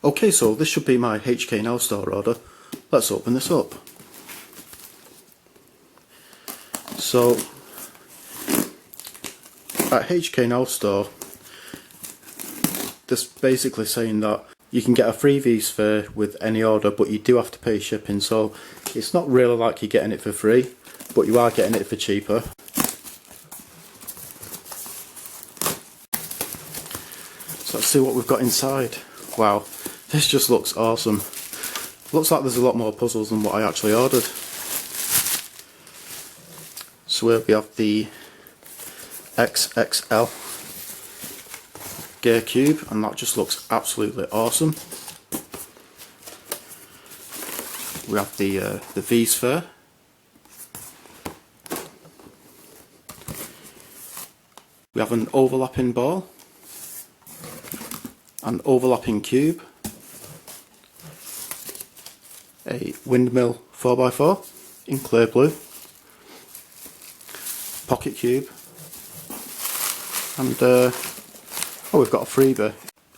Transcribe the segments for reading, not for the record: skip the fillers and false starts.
Okay, so this should be my HKNowStore order. Let's open this up. So at HKNowStore, this basically saying that you can get a free V-Sphere with any order, but you do have to pay shipping, so it's not really like you're getting it for free, but you are getting it for cheaper. So let's see what we've got inside. Wow, this just looks awesome. Looks like there's a lot more puzzles than what I actually ordered. So here we have the XXL gear cube, and that just looks absolutely awesome. We have the V-Sphere. We have an overlapping ball, an overlapping cube, a windmill 4x4 in clear blue, pocket cube, and oh, we've got a freebie.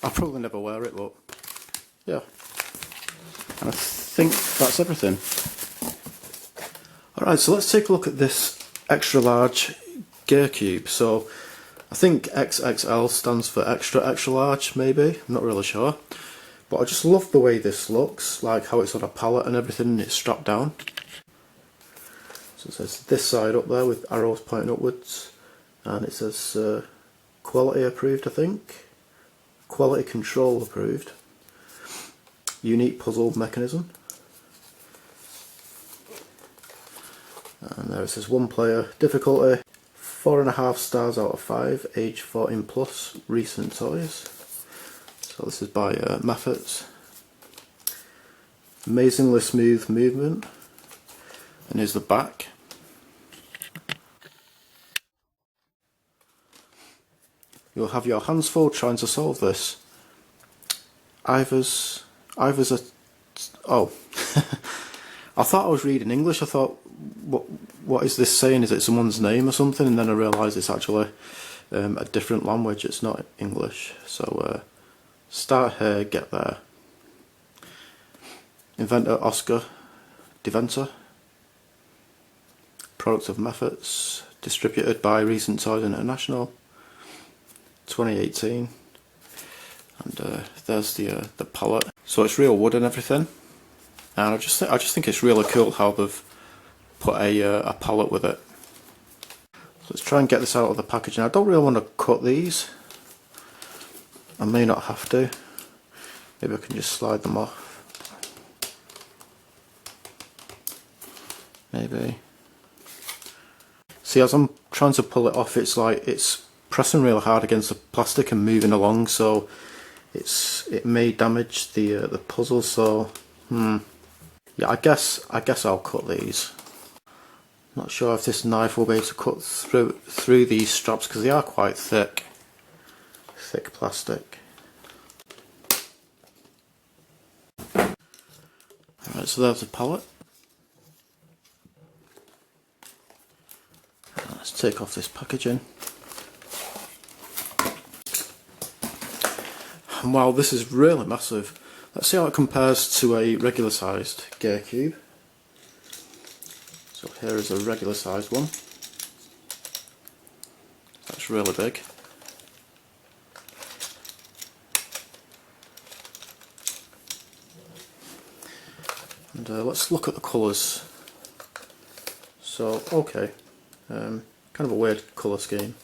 I'll probably never wear it, but yeah. And I think that's everything. Alright, so let's take a look at this extra large gear cube. So I think XXL stands for extra large, maybe, I'm not really sure. But I just love the way this looks, like how it's on a pallet and everything and it's strapped down. So it says this side up there with arrows pointing upwards, and it says quality approved, I think. Quality control approved. Unique puzzle mechanism. And there it says 1 player, difficulty 4.5 stars out of 5, age 14 plus, recent toys. So this is by Methods. Amazingly smooth movement. And here's the back. You'll have your hands full trying to solve this. Ivor's a... oh. I thought I was reading English. I thought, what is this saying? Is it someone's name or something? And then I realised it's actually a different language. It's not English. So start here, get there. Inventor Oscar Deventer. Product of Methods. Distributed by Recent Toys International. 2018. And there's the palette. So it's real wood and everything. And I just think it's really cool how they've put a palette with it. So let's try and get this out of the packaging. I don't really want to cut these. I may not have to. Maybe I can just slide them off. Maybe. See, as I'm trying to pull it off, it's like it's pressing really hard against the plastic and moving along, so it may damage the puzzle. So yeah, I guess I'll cut these. Not sure if this knife will be able to cut through these straps because they are quite thick plastic. Alright, so there's the palette. Let's take off this packaging. And wow, this is really massive. Let's see how it compares to a regular sized gear cube. So here is a regular sized one. That's really big. And let's look at the colours. So okay, kind of a weird colour scheme.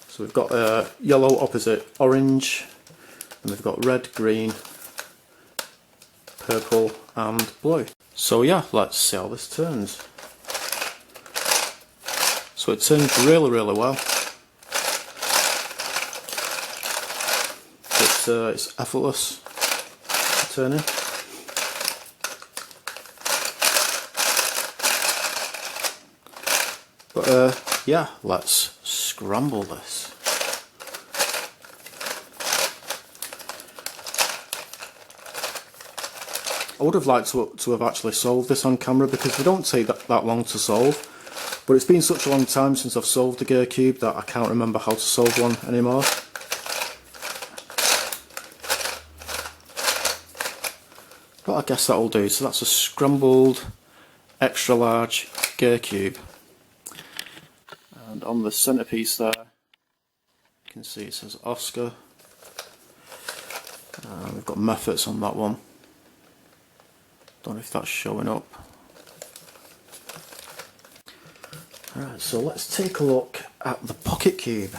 So we've got yellow opposite orange, and we've got red, green, purple and blue. So yeah, let's see how this turns. So it turns really well. It's effortless turning. But yeah, let's scramble this. I would have liked to have actually solved this on camera because they don't take that long to solve. But it's been such a long time since I've solved a gear cube that I can't remember how to solve one anymore. But I guess that'll do. So that's a scrambled extra large gear cube. And on the centerpiece there, you can see it says Oscar. We've got methods on that one. Don't know if that's showing up. Alright, so let's take a look at the pocket cube.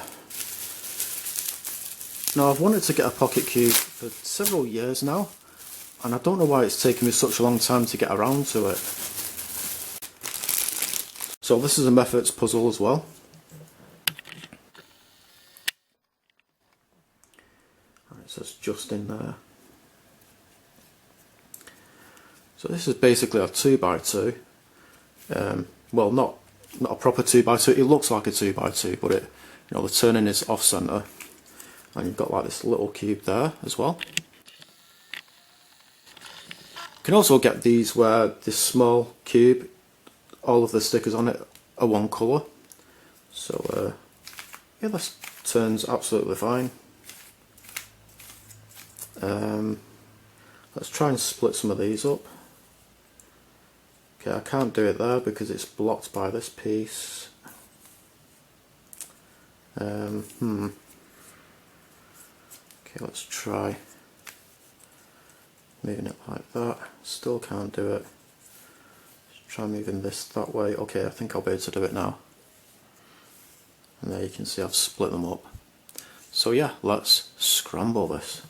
Now, I've wanted to get a pocket cube for several years now, and I don't know why it's taken me such a long time to get around to it. So this is a methods puzzle as well. It says just in there. So this is basically a 2x2. Well, not a proper 2x2. It looks like a 2x2, but the turning is off center, and you've got like this little cube there as well. You can also get these where this small cube, all of the stickers on it are one colour. So yeah, this turns absolutely fine. Let's try and split some of these up. Okay, I can't do it there because it's blocked by this piece. Okay, let's try moving it like that. Still can't do it. Let's try moving this that way. Okay, I think I'll be able to do it now. And there you can see I've split them up. So yeah, let's scramble this.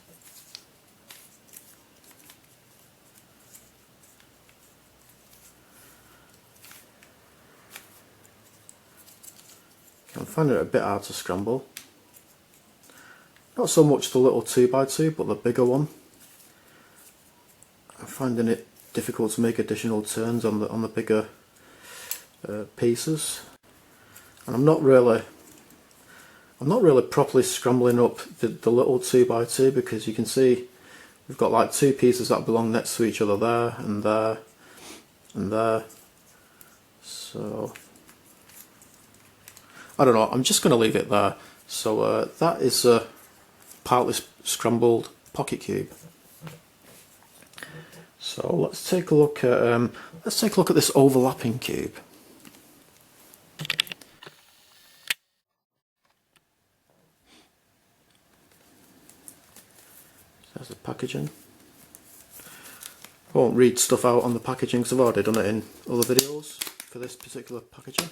I'm finding it a bit hard to scramble. Not so much the little 2x2, but the bigger one. I'm finding it difficult to make additional turns on the bigger pieces, and I'm not really properly scrambling up the little 2x2, because you can see we've got like two pieces that belong next to each other there and there and there. So I don't know, I'm just going to leave it there. So that is a partly scrambled pocket cube. So let's take a look at this overlapping cube. There's the packaging. I won't read stuff out on the packaging because I've already done it in other videos for this particular packaging.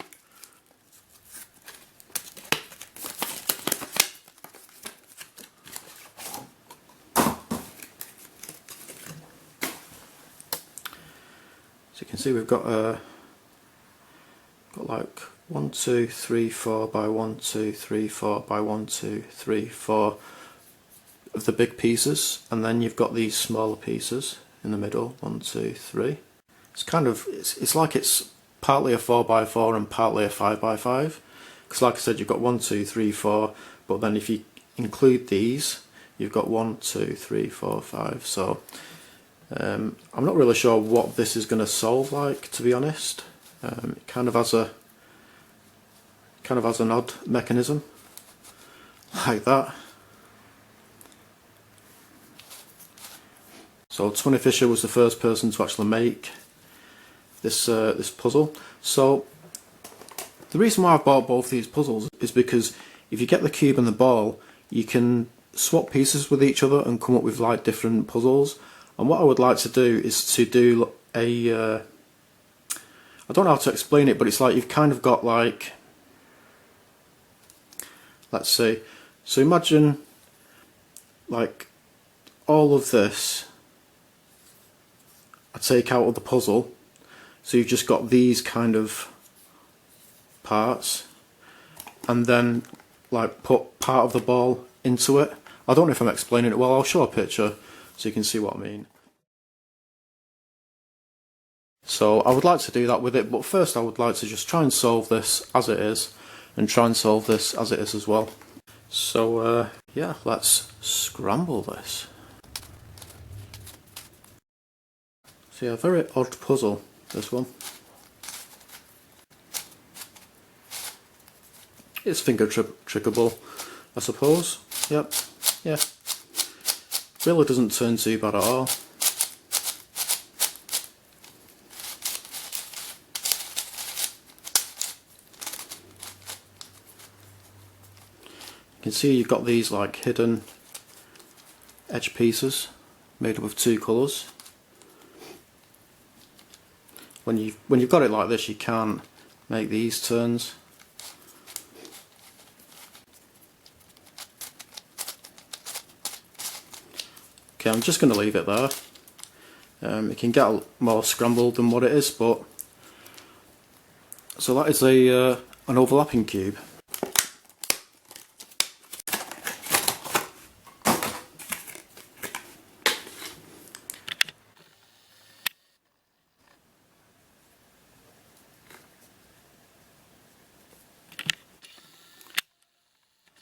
So you can see we've got like 1, 2, 3, 4 by 1, 2, 3, 4 by 1, 2, 3, 4 of the big pieces, and then you've got these smaller pieces in the middle. 1, 2, 3. It's kind of it's like it's partly a 4x4 and partly a 5x5, because like I said, you've got 1, 2, 3, 4, but then if you include these, you've got 1, 2, 3, 4, 5. So I'm not really sure what this is going to solve, like, to be honest. It kind of has an odd mechanism like that. So Tony Fisher was the first person to actually make this this puzzle. So the reason why I've bought both these puzzles is because if you get the cube and the ball, you can swap pieces with each other and come up with like different puzzles. And what I would like to do is to do a I don't know how to explain it, but it's like you've kind of got like, let's see, so imagine like all of this I take out of the puzzle, so you've just got these kind of parts, and then like put part of the ball into it. I don't know if I'm explaining it well. I'll show a picture so you can see what I mean. So I would like to do that with it, but first I would like to just try and solve this as it is, and try and solve this as it is as well. So yeah, let's scramble this. So yeah, very odd puzzle, this one. It's finger trickable, I suppose. Yep, yeah. Really doesn't turn too bad at all. can see you've got these like hidden edge pieces made up of two colours. When you've got it like this, you can't make these turns. Okay, I'm just going to leave it there. It can get more scrambled than what it is, but so that is an overlapping cube.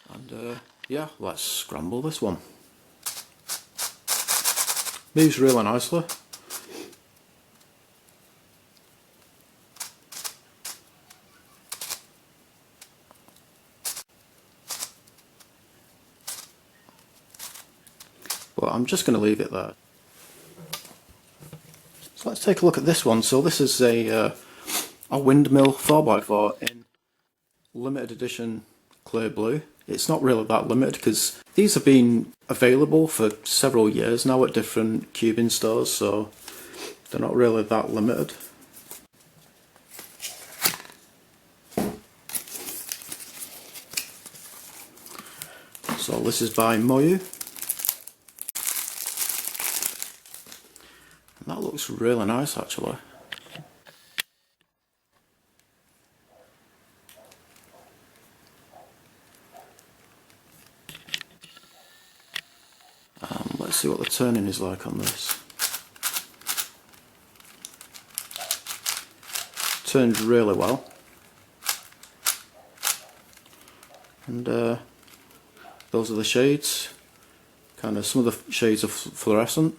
And yeah, let's scramble this one. Moves really nicely. But I'm just going to leave it there. So let's take a look at this one. So this is a Windmill 4x4 in limited edition clear blue. It's not really that limited because these have been available for several years now at different cubing stores, so they're not really that limited. So this is by Moyu. And that looks really nice actually. Let's see what the turning is like on this. Turns really well. And those are the shades. Kind of some of the shades are fluorescent.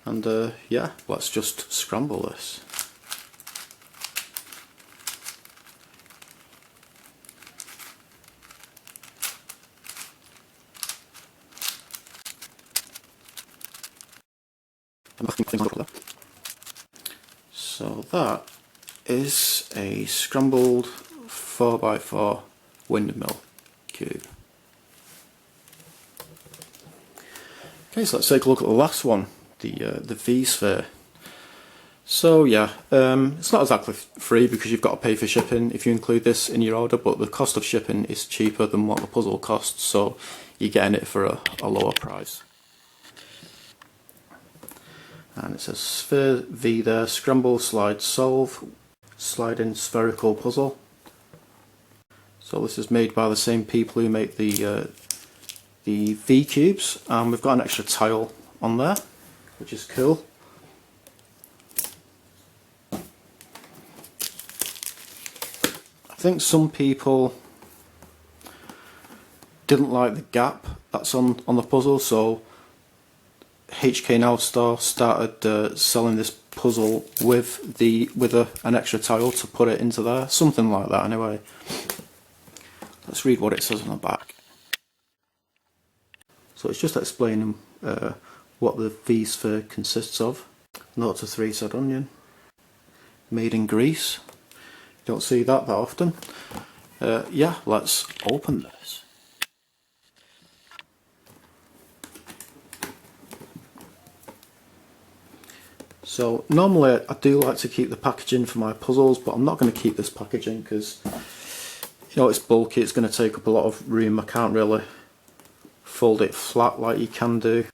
And yeah, let's just scramble this. So that is a scrambled 4x4 windmill cube. Okay, so let's take a look at the last one, the V-sphere. So yeah, it's not exactly free because you've got to pay for shipping if you include this in your order, but the cost of shipping is cheaper than what the puzzle costs, so you're getting it for a lower price. And it says Sphere V there, scramble, slide, solve, sliding spherical puzzle. So this is made by the same people who make the V cubes, and we've got an extra tile on there, which is cool. I think some people didn't like the gap that's on the puzzle, so HKNowStore started selling this puzzle with an extra tile to put it into there, something like that anyway. Let's read what it says on the back. So it's just explaining what the V-sphere consists of. 0 to 3 said onion. Made in Greece. Don't see that often. Yeah, let's open this. So normally I do like to keep the packaging for my puzzles, but I'm not going to keep this packaging because you know it's bulky, it's going to take up a lot of room. I can't really fold it flat like you can do.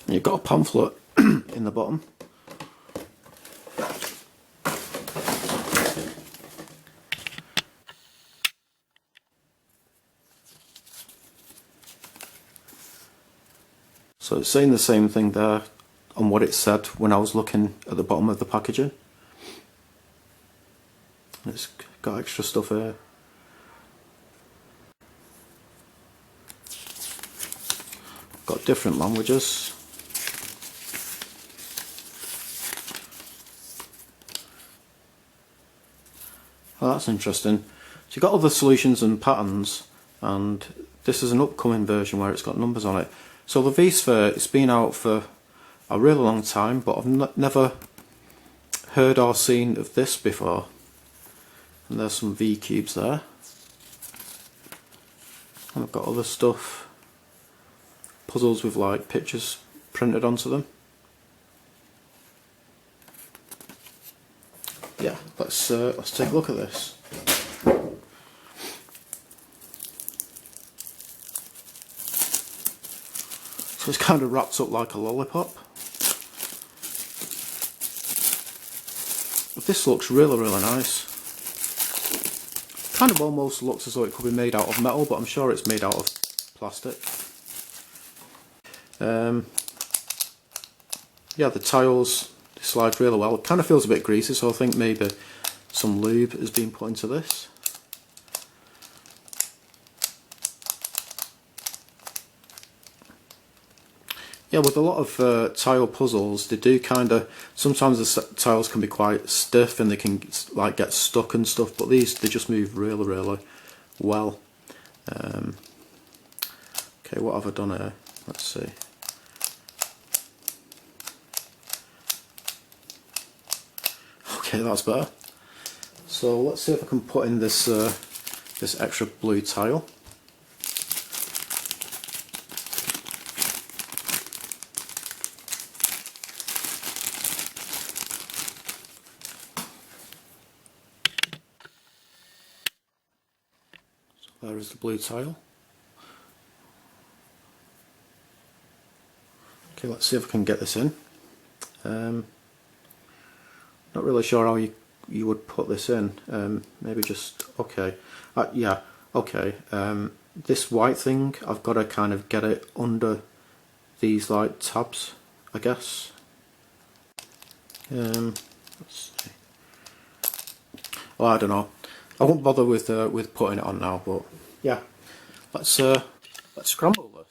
You've got a pamphlet in the bottom. So it's saying the same thing there on what it said when I was looking at the bottom of the packaging. It's got extra stuff here. Got different languages. Oh, that's interesting. So you've got other solutions and patterns, and this is an upcoming version where it's got numbers on it. So the V-Sphere, it's been out for a really long time, but I've never heard or seen of this before. And there's some V-cubes there. And I've got other stuff, puzzles with like pictures printed onto them. Yeah, let's take a look at this. So it's kind of wrapped up like a lollipop. But this looks really, really nice. Kind of almost looks as though it could be made out of metal, but I'm sure it's made out of plastic. Yeah, the tiles slide really well. It kind of feels a bit greasy, so I think maybe some lube has been put into this. Yeah, with a lot of tile puzzles, they do kind of, sometimes the tiles can be quite stiff and they can like get stuck and stuff, but these, they just move really, really well. Okay, what have I done here? Let's see. Okay, that's better. So let's see if I can put in this this extra blue tile. So there is the blue tile. Okay, let's see if I can get this in. Not really sure how you would put this in. Maybe just, okay. Yeah, okay. This white thing, I've got to kind of get it under these like tabs, I guess. Let's see. Well, I don't know. I won't bother with putting it on now, but yeah. Let's scramble this.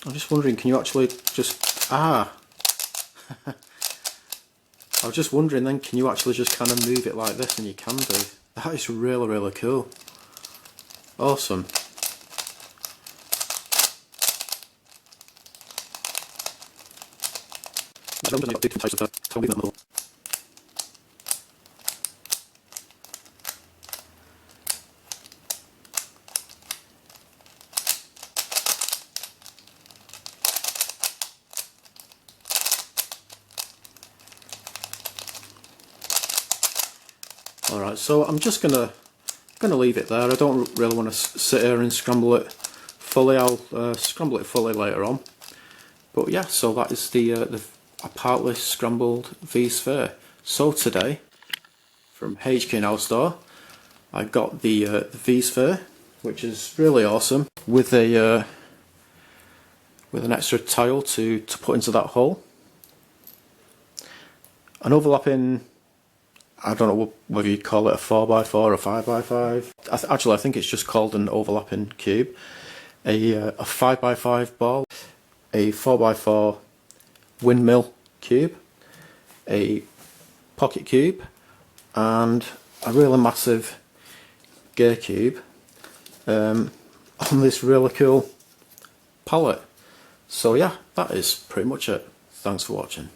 I'm just wondering, can you actually just... I was just wondering then, can you actually just kind of move it like this? And you can do. That is really, really cool. Awesome. Alright, so I'm just gonna leave it there. I don't really want to sit here and scramble it fully. I'll scramble it fully later on. But yeah, so that is a partly scrambled V-Sphere. So today, from HKNowStore, I got the V-Sphere, which is really awesome, with an extra tile to put into that hole. An overlapping, I don't know whether you call it a 4x4 or a 5x5. Actually, I think it's just called an overlapping cube. A 5x5 ball, a 4x4 windmill cube, a pocket cube, and a really massive gear cube on this really cool palette. So yeah, that is pretty much it. Thanks for watching.